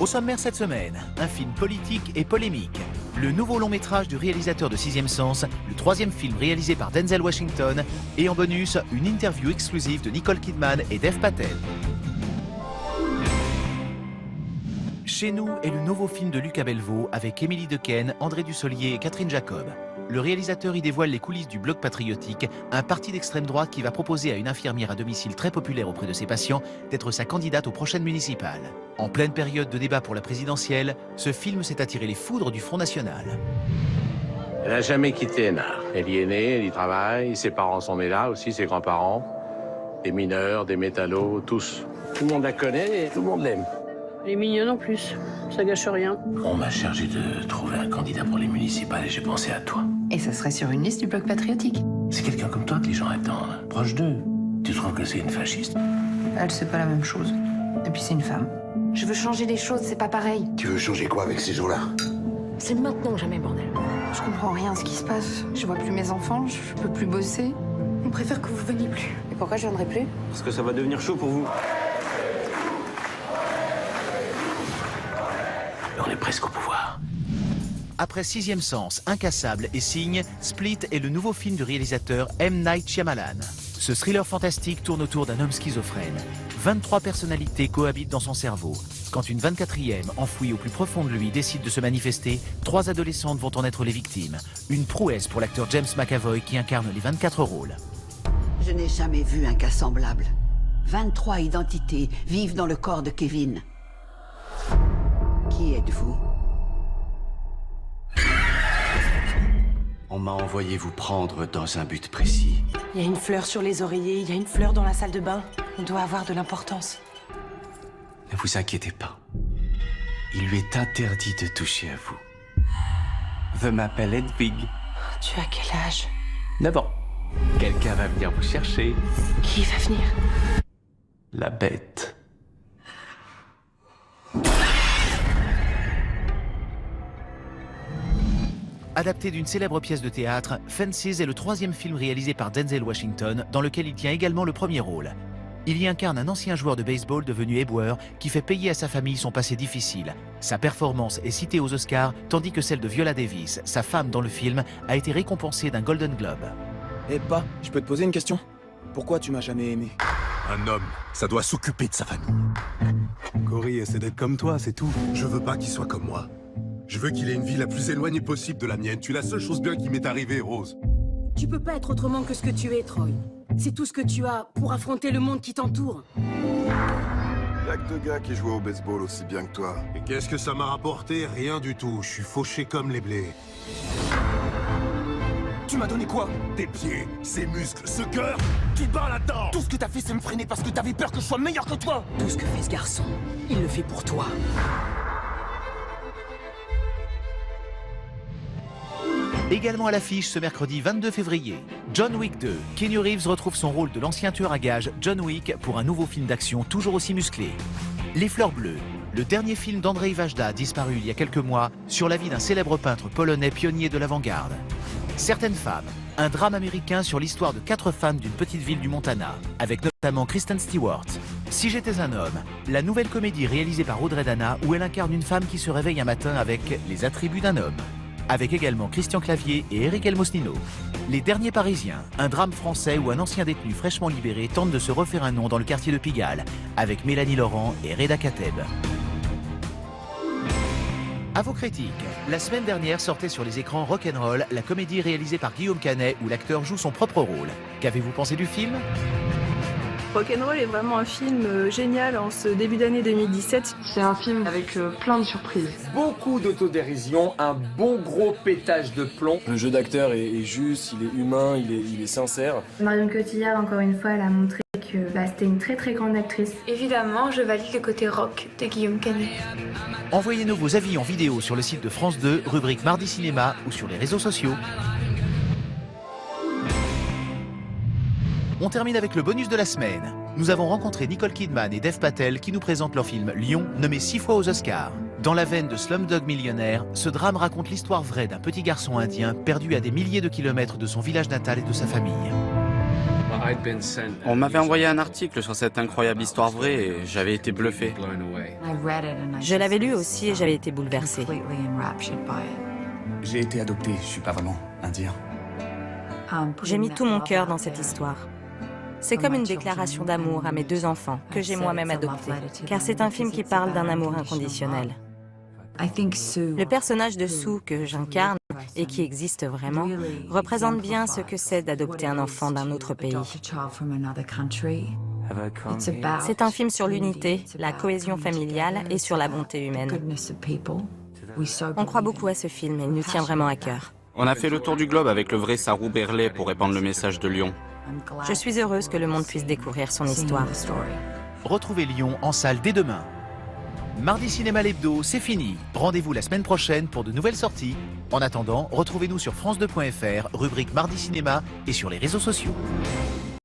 Au sommaire cette semaine, un film politique et polémique. Le nouveau long métrage du réalisateur de Sixième Sens, le troisième film réalisé par Denzel Washington, et en bonus, une interview exclusive de Nicole Kidman et Dev Patel. Chez nous est le nouveau film de Lucas Belvaux avec Émilie Dequesne, André Dussolier et Catherine Jacob. Le réalisateur y dévoile les coulisses du Bloc patriotique, un parti d'extrême droite qui va proposer à une infirmière à domicile très populaire auprès de ses patients d'être sa candidate aux prochaines municipales. En pleine période de débat pour la présidentielle, ce film s'est attiré les foudres du Front National. Elle n'a jamais quitté Hénard. Elle y est née, elle y travaille, ses parents sont nés là aussi, ses grands-parents. Des mineurs, des métallos, tous. Tout le monde la connaît et tout le monde l'aime. Elle est mignonne en plus, ça gâche rien. On m'a chargé de trouver un candidat pour les municipales et j'ai pensé à toi. Et ça serait sur une liste du Bloc patriotique. C'est quelqu'un comme toi que les gens attendent, proche d'eux. Tu trouves que c'est une fasciste? Elle, c'est pas la même chose. Et puis c'est une femme. Je veux changer les choses, c'est pas pareil. Tu veux changer quoi avec ces jours-là? C'est maintenant que jamais, bordel. Je comprends rien à ce qui se passe. Je vois plus mes enfants, je peux plus bosser. On préfère que vous veniez plus. Et pourquoi je viendrai plus? Parce que ça va devenir chaud pour vous. On est presque au pouvoir. Après Sixième Sens, Incassable et Signe, Split est le nouveau film du réalisateur M. Night Shyamalan. Ce thriller fantastique tourne autour d'un homme schizophrène. 23 personnalités cohabitent dans son cerveau. Quand une 24e, enfouie au plus profond de lui, décide de se manifester, 3 adolescentes vont en être les victimes. Une prouesse pour l'acteur James McAvoy qui incarne les 24 rôles. Je n'ai jamais vu un cas semblable. 23 identités vivent dans le corps de Kevin. Qui êtes-vous? On m'a envoyé vous prendre dans un but précis. Il y a une fleur sur les oreillers, il y a une fleur dans la salle de bain. On doit avoir de l'importance. Ne vous inquiétez pas. Il lui est interdit de toucher à vous. Je m'appelle Hedwig. Tu as quel âge? 9 ans. Quelqu'un va venir vous chercher. Qui va venir? La bête. Adapté d'une célèbre pièce de théâtre, Fences est le troisième film réalisé par Denzel Washington, dans lequel il tient également le premier rôle. Il y incarne un ancien joueur de baseball devenu éboueur qui fait payer à sa famille son passé difficile. Sa performance est citée aux Oscars, tandis que celle de Viola Davis, sa femme dans le film, a été récompensée d'un Golden Globe. Eh pas, je peux te poser une question? Pourquoi tu m'as jamais aimé? Un homme, ça doit s'occuper de sa famille. Cory essaie d'être comme toi, c'est tout. Je veux pas qu'il soit comme moi. Je veux qu'il ait une vie la plus éloignée possible de la mienne. Tu es la seule chose bien qui m'est arrivée, Rose. Tu peux pas être autrement que ce que tu es, Troy. C'est tout ce que tu as pour affronter le monde qui t'entoure. Y'a que 2 gars qui jouent au baseball aussi bien que toi. Et qu'est-ce que ça m'a rapporté? Rien du tout. Je suis fauché comme les blés. Tu m'as donné quoi? Tes pieds, ces muscles, ce cœur qui bat là-dedans. Tout ce que t'as fait, c'est me freiner parce que t'avais peur que je sois meilleur que toi. Tout ce que fait ce garçon, il le fait pour toi. Également à l'affiche ce mercredi 22 février, John Wick 2. Keanu Reeves retrouve son rôle de l'ancien tueur à gages John Wick pour un nouveau film d'action toujours aussi musclé. Les Fleurs Bleues, le dernier film d'Andrzej Wajda, disparu il y a quelques mois, sur la vie d'un célèbre peintre polonais pionnier de l'avant-garde. Certaines femmes, un drame américain sur l'histoire de 4 femmes d'une petite ville du Montana, avec notamment Kristen Stewart. Si j'étais un homme, la nouvelle comédie réalisée par Audrey Dana où elle incarne une femme qui se réveille un matin avec les attributs d'un homme. Avec également Christian Clavier et Eric Elmosnino. Les Derniers Parisiens, un drame français où un ancien détenu fraîchement libéré tente de se refaire un nom dans le quartier de Pigalle, avec Mélanie Laurent et Reda Kateb. À vos critiques, la semaine dernière sortait sur les écrans Rock'n'Roll, la comédie réalisée par Guillaume Canet où l'acteur joue son propre rôle. Qu'avez-vous pensé du film ? Rock'n'Roll est vraiment un film génial en ce début d'année 2017. C'est un film avec plein de surprises. Beaucoup d'autodérision, un bon gros pétage de plomb. Le jeu d'acteur est juste, il est humain, il est sincère. Marion Cotillard, encore une fois, elle a montré que c'était une très très grande actrice. Évidemment, je valide le côté rock de Guillaume Canet. Envoyez-nous vos avis en vidéo sur le site de France 2, rubrique Mardi Cinéma ou sur les réseaux sociaux. On termine avec le bonus de la semaine. Nous avons rencontré Nicole Kidman et Dev Patel qui nous présentent leur film Lion, nommé 6 fois aux Oscars. Dans la veine de Slumdog Millionnaire, ce drame raconte l'histoire vraie d'un petit garçon indien perdu à des milliers de kilomètres de son village natal et de sa famille. On m'avait envoyé un article sur cette incroyable histoire vraie et j'avais été bluffé. Je l'avais lu aussi et j'avais été bouleversée. J'ai été adopté, je suis pas vraiment indien. J'ai mis tout mon cœur dans cette histoire. C'est comme une déclaration d'amour à mes 2 enfants, que j'ai moi-même adoptés, car c'est un film qui parle d'un amour inconditionnel. Le personnage de Sue que j'incarne, et qui existe vraiment, représente bien ce que c'est d'adopter un enfant d'un autre pays. C'est un film sur l'unité, la cohésion familiale et sur la bonté humaine. On croit beaucoup à ce film et il nous tient vraiment à cœur. On a fait le tour du globe avec le vrai Sarou Berlay pour répandre le message de Lyon. Je suis heureuse que le monde puisse découvrir son histoire. Retrouvez Lyon en salle dès demain. Mardi Cinéma l'Hebdo, c'est fini. Rendez-vous la semaine prochaine pour de nouvelles sorties. En attendant, retrouvez-nous sur France2.fr, rubrique Mardi Cinéma et sur les réseaux sociaux.